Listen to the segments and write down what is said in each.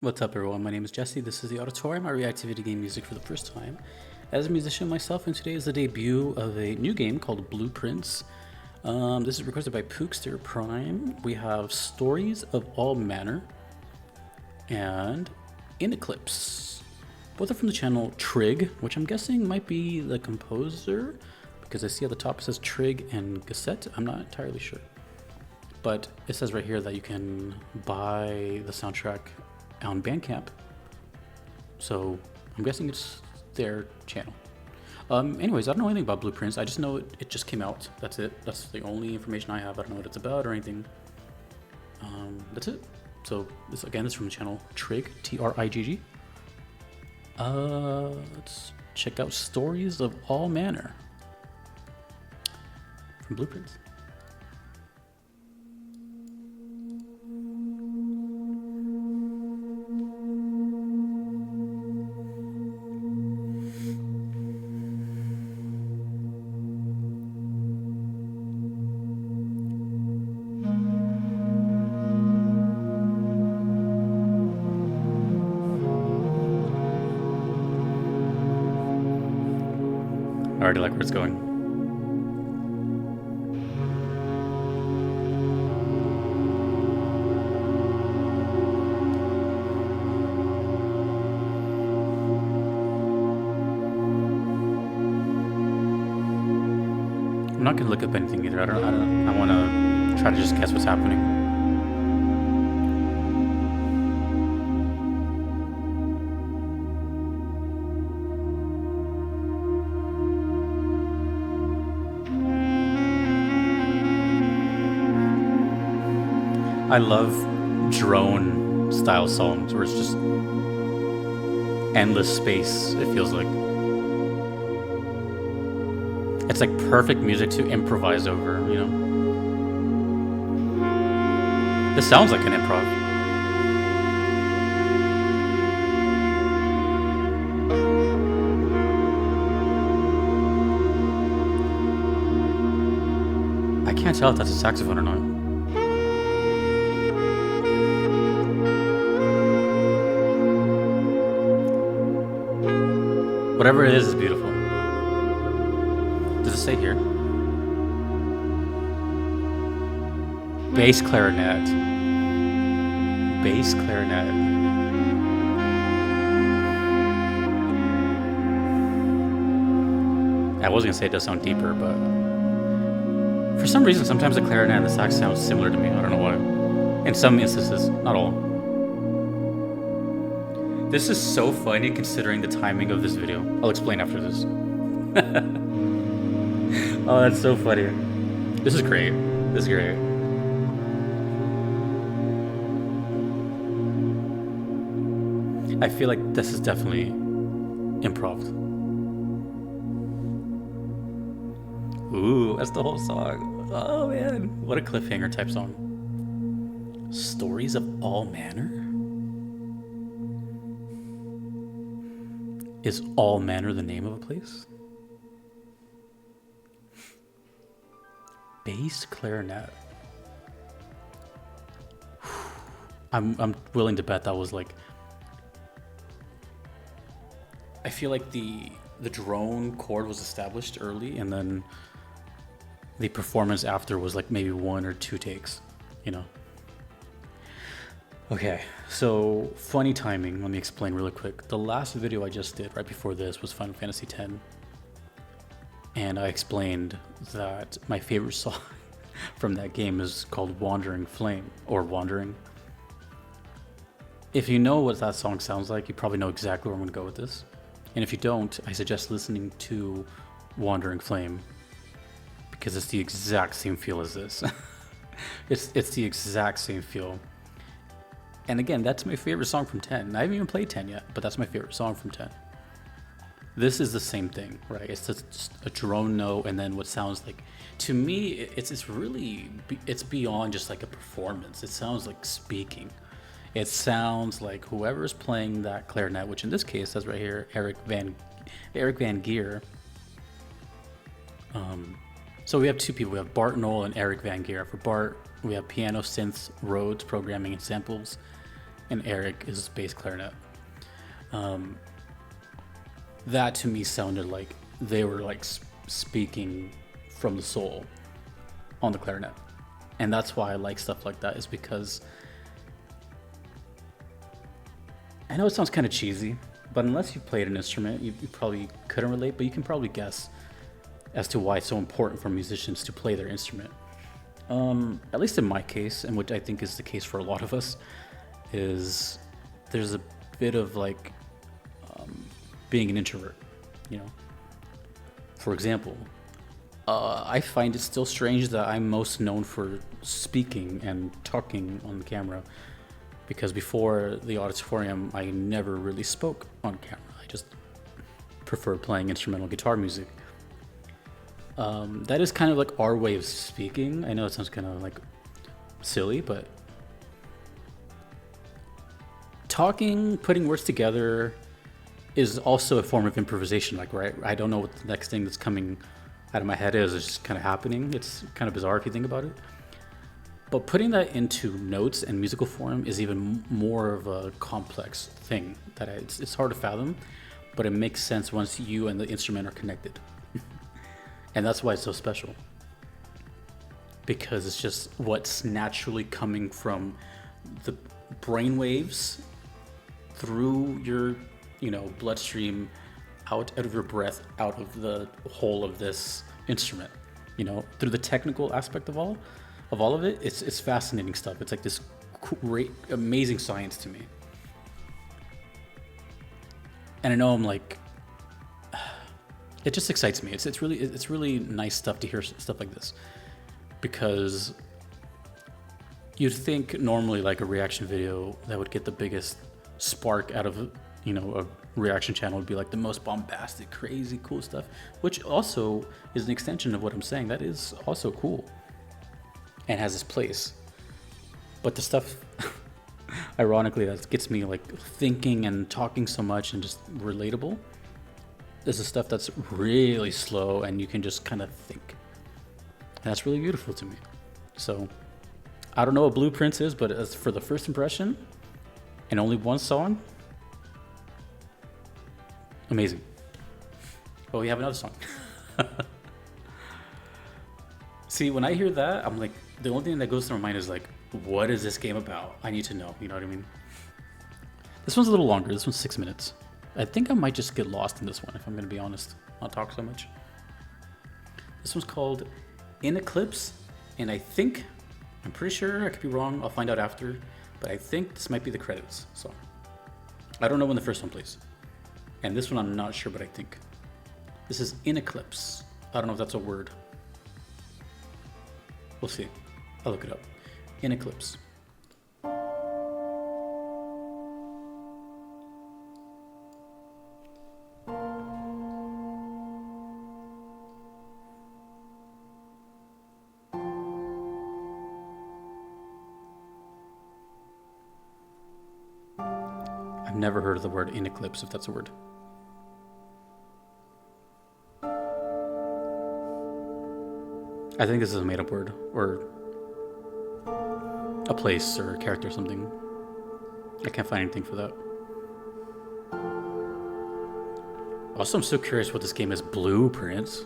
What's up, everyone? My name is Jesse. This is the Auditorium. I react to video game music for the first time as a musician myself, and today is the debut of a new game called Blueprints. This is requested by Pookster Prime. We have Stories of All Manor and Inneclipse. Both are from the channel Trig, which I'm guessing might be the composer because I see at the top it says Trig and Cassette. I'm not entirely sure. But it says right here that you can buy the soundtrack on Bandcamp, so I'm guessing it's their channel. Anyways, I don't know anything about Blueprints. I just know it just came out. That's it. That's the only information I have. I don't know what it's about or anything. That's it. So this is from the channel Trig, Trigg. Let's check out Stories of All Manor from Blueprints. I already like where it's going. I'm not gonna look up anything either. I want to try to just guess what's happening. I love drone style songs where it's just endless space, it feels like. It's like perfect music to improvise over, you know? This sounds like an improv. I can't tell if that's a saxophone or not. Whatever it is beautiful. Does it say here? Bass clarinet. Bass clarinet. I was gonna say it does sound deeper, but for some reason, sometimes the clarinet and the sax sound similar to me. I don't know why. In some instances, not all. This is so funny considering the timing of this video. I'll explain after this. Oh, that's so funny. This is great. This is great. I feel like this is definitely improv. Ooh, that's the whole song. Oh man, what a cliffhanger type song. Stories of All Manor? Is All Manor the name of a place? Bass clarinet. I'm willing to bet that was like. I feel like the drone chord was established early, and then the performance after was like maybe 1 or 2 takes, you know. Okay, so funny timing. Let me explain really quick. The last video I just did right before this was Final Fantasy X. And I explained that my favorite song from that game is called Wandering Flame, or Wandering. If you know what that song sounds like, you probably know exactly where I'm going to go with this. And if you don't, I suggest listening to Wandering Flame, because it's the exact same feel as this. It's the exact same feel. And again, that's my favorite song from 10. I haven't even played 10 yet, but that's my favorite song from 10. This is the same thing, right? It's just a drone note, and then what sounds like, to me, it's beyond just like a performance. It sounds like speaking. It sounds like whoever's playing that clarinet, which in this case says right here, Eric Van Geer. So we have 2 people. We have Bart Knoll and Eric Van Geer. For Bart, we have piano, synths, Rhodes, programming, and samples. and Eric is bass clarinet. That to me sounded like they were like speaking from the soul on the clarinet. And that's why I like stuff like that, is because I know it sounds kind of cheesy, but unless you played an instrument, you probably couldn't relate, but you can probably guess as to why it's so important for musicians to play their instrument. At least in my case, and which I think is the case for a lot of us, is there's a bit of like being an introvert, you know. For example, I find it still strange that I'm most known for speaking and talking on the camera, because before the auditorium, I never really spoke on camera. I just preferred playing instrumental guitar music. That is kind of like our way of speaking. I know it sounds kind of like silly, but talking, putting words together is also a form of improvisation. Like, right, I don't know what the next thing that's coming out of my head is. It's just kind of happening. It's kind of bizarre if you think about it. But putting that into notes and musical form is even more of a complex thing that it's hard to fathom, but it makes sense once you and the instrument are connected. And that's why it's so special, because it's just what's naturally coming from the brain waves through your, bloodstream, out of your breath, out of the whole of this instrument, through the technical aspect of all of it. It's fascinating stuff. It's like this great, amazing science to me. And I know I'm like, it just excites me. It's really nice stuff to hear stuff like this, because you'd think normally like a reaction video that would get the biggest spark out of a reaction channel would be like the most bombastic, crazy, cool stuff, which also is an extension of what I'm saying. That is also cool and has its place. But the stuff, ironically, that gets me like thinking and talking so much and just relatable, is the stuff that's really slow and you can just kind of think. And that's really beautiful to me. So I don't know what Blueprints is, but as for the first impression and only one song, amazing. Well, we have another song. See, when I hear that, I'm like, the only thing that goes through my mind is like, what is this game about? I need to know, you know what I mean? This one's a little longer. This one's 6 minutes. I think I might just get lost in this one, if I'm going to be honest. Not talk so much. This one's called Inneclipse, and I'm pretty sure, I could be wrong, I'll find out after, but I think this might be the credits song. I don't know when the first one plays. And this one I'm not sure, but I think. This is Inneclipse. I don't know if that's a word. We'll see. I'll look it up. Inneclipse. I've never heard of the word Inneclipse, if that's a word. I think this is a made-up word, or a place, or a character or something. I can't find anything for that. Also, I'm so curious what this game is. Blueprints.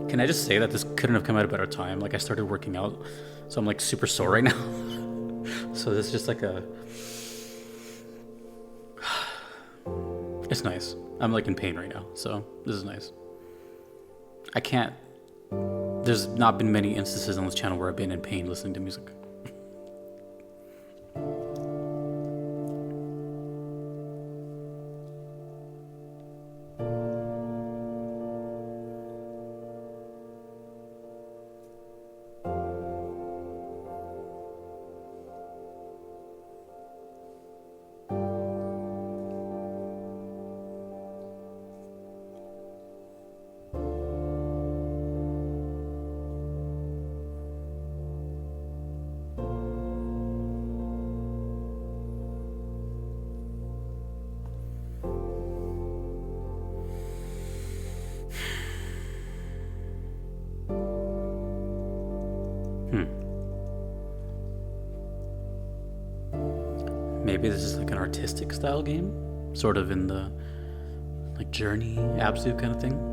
Can I just say that this couldn't have come at a better time? Like, I started working out, so I'm like super sore right now. So this is just like it's nice. I'm like in pain right now, so this is nice. There's not been many instances on this channel where I've been in pain listening to music. Maybe this is like an artistic style game, sort of in the like Journey, Abzu kind of thing.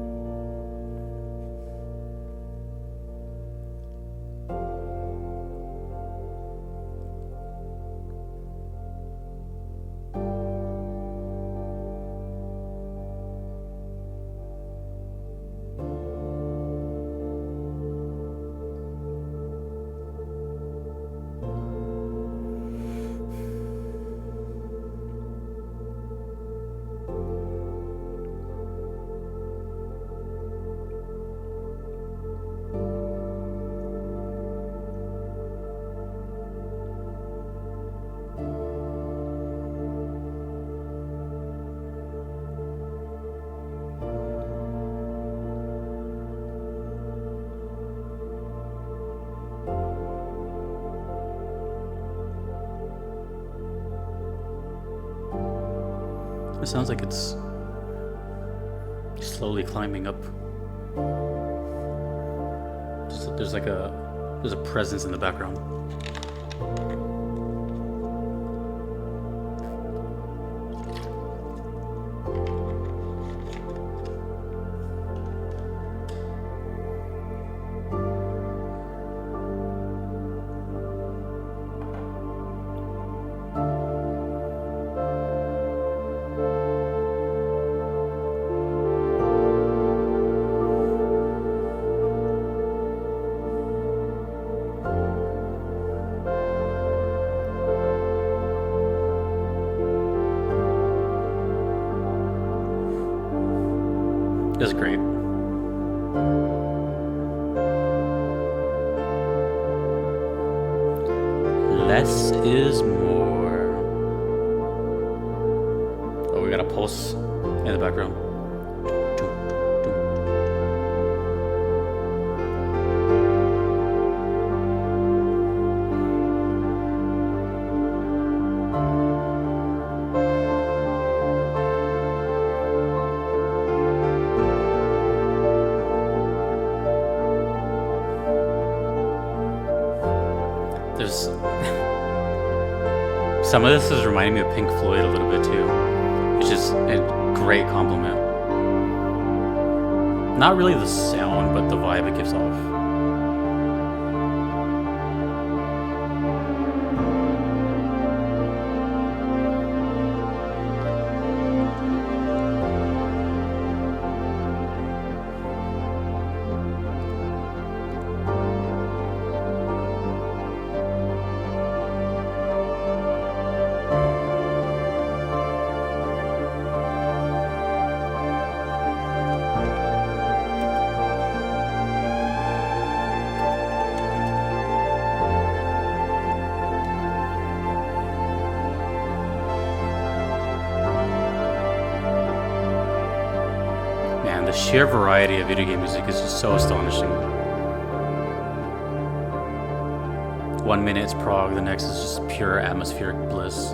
It sounds like it's slowly climbing up. There's a presence in the background. That's great. Less is more. Oh, we got a pulse in the background. There's some of this is reminding me of Pink Floyd a little bit too, which is a great compliment. Not really the sound, but the vibe it gives off. The sheer variety of video game music is just so astonishing. 1 minute it's prog, the next is just pure atmospheric bliss.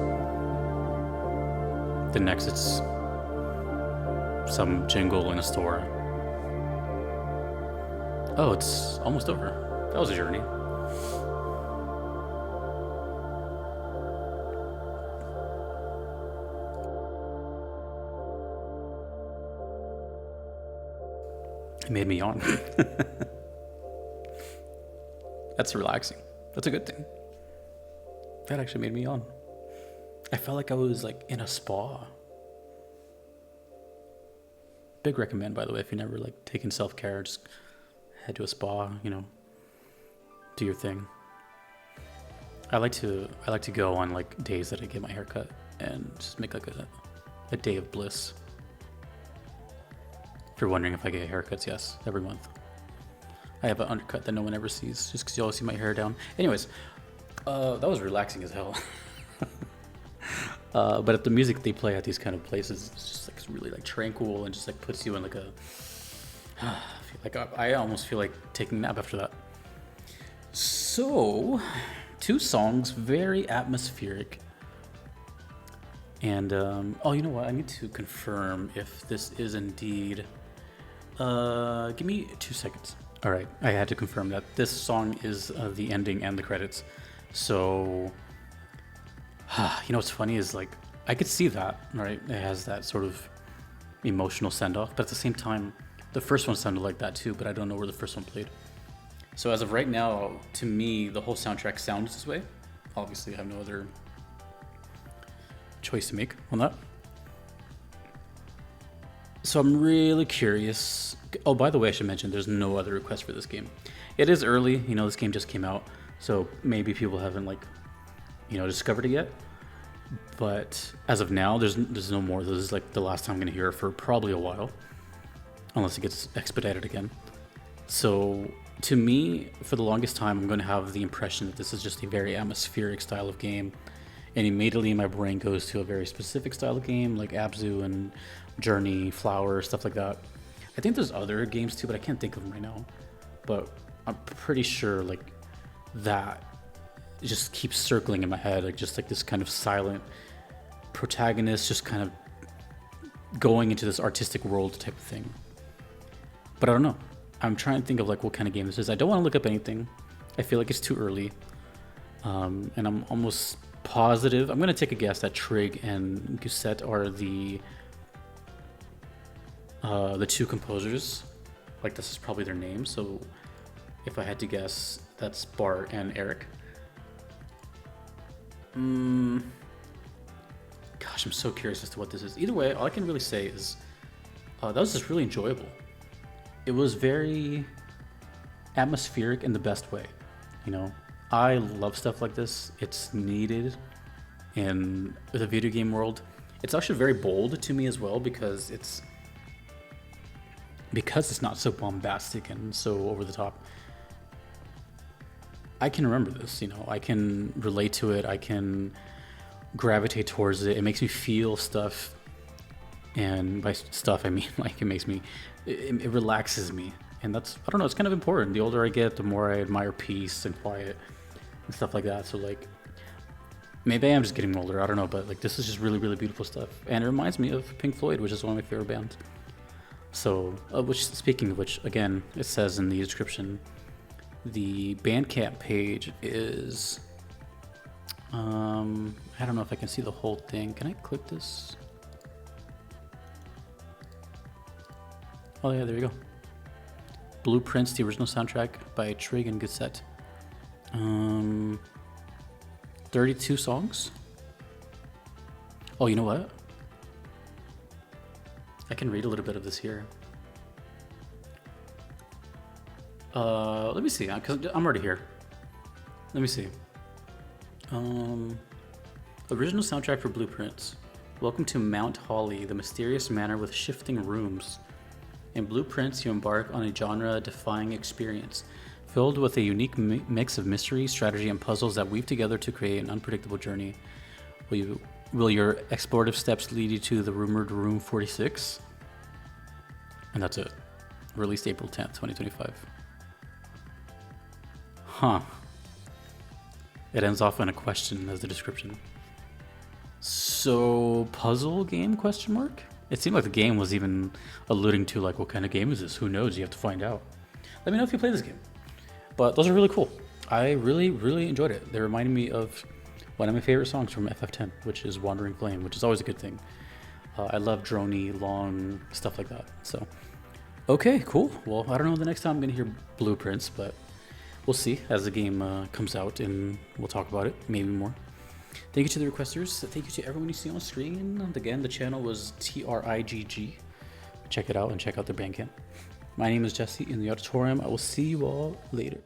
The next it's some jingle in a store. Oh, it's almost over. That was a journey. It made me yawn. That's relaxing. That's a good thing. That actually made me yawn. I felt like I was like in a spa. Big recommend, by the way, if you're never like taking self-care, just head to a spa, you know, do your thing. I like to go on like days that I get my hair cut and just make like a day of bliss. If you're wondering if I get haircuts, yes, every month. I have an undercut that no one ever sees, just because you always see my hair down. Anyways, that was relaxing as hell. But if the music they play at these kind of places, it's just like really like tranquil and just like puts you in like a. I almost feel like taking a nap after that. So, 2 songs, very atmospheric. And oh, you know what? I need to confirm if this is indeed. Give me 2 seconds. All right, I had to confirm that this song is the ending and the credits. So, you know what's funny is like I could see that, right? It has that sort of emotional send off, but at the same time, the first one sounded like that too, but I don't know where the first one played. So as of right now, to me, the whole soundtrack sounds this way. Obviously, I have no other choice to make on that. So I'm really curious. Oh, by the way, I should mention there's no other request for this game. It is early, you know, this game just came out, so maybe people haven't like, you know, discovered it yet. But as of now, there's no more. This is like the last time I'm gonna hear it for probably a while, unless it gets expedited again. So to me, for the longest time, I'm going to have the impression that this is just a very atmospheric style of game, and immediately my brain goes to a very specific style of game like Abzu and Journey, Flower, stuff like that. I think there's other games too, but I can't think of them right now. But I'm pretty sure like that just keeps circling in my head, like just like this kind of silent protagonist just kind of going into this artistic world type of thing. But I don't know. I'm trying to think of like what kind of game this is. I don't want to look up anything. I feel like it's too early. And I'm almost positive. I'm going to take a guess that Trig and Gusset are the two composers. Like this is probably their name. So if I had to guess, that's Bart and Eric. Gosh, I'm so curious as to what this is. Either way, all I can really say is that was just really enjoyable. It was very atmospheric in the best way. You know, I love stuff like this. It's needed in the video game world. It's actually very bold to me as well because it's not so bombastic and so over the top. I can remember this, you know, I can relate to it. I can gravitate towards it. It makes me feel stuff. And by stuff, I mean, like, it relaxes me. And that's, I don't know, it's kind of important. The older I get, the more I admire peace and quiet and stuff like that. So, like, maybe I am just getting older. I don't know. But, like, this is just really, really beautiful stuff. And it reminds me of Pink Floyd, which is one of my favorite bands. So, speaking of which, again, it says in the description, the Bandcamp page is, I don't know if I can see the whole thing. Can I click this? Oh yeah, there you go. Blueprints, the original soundtrack by Trig and Gusset. 32 songs. Oh, you know what? I can read a little bit of this here. Let me see, because I'm already here. Let me see. Original soundtrack for Blueprints. Welcome to Mount Holly, the mysterious manor with shifting rooms. In Blueprints, you embark on a genre-defying experience, filled with a unique mix of mystery, strategy, and puzzles that weave together to create an unpredictable journey. Will your explorative steps lead you to the rumored Room 46? And that's it. Released April 10th, 2025. Huh. It ends off in a question as the description. So, puzzle game, question mark? It seemed like the game was even alluding to like, what kind of game is this? Who knows? You have to find out. Let me know if you play this game. But those are really cool. I really, really enjoyed it. They reminded me of one of my favorite songs from FF10, which is Wandering Flame, which is always a good thing. I love droney, long stuff like that. So, okay, cool. Well, I don't know the next time I'm going to hear Blueprints, but we'll see as the game comes out and we'll talk about it, maybe more. Thank you to the requesters. Thank you to everyone you see on screen. And again, the channel was TRIGG. Check it out and check out their Bandcamp. My name is Jesse in the auditorium. I will see you all later.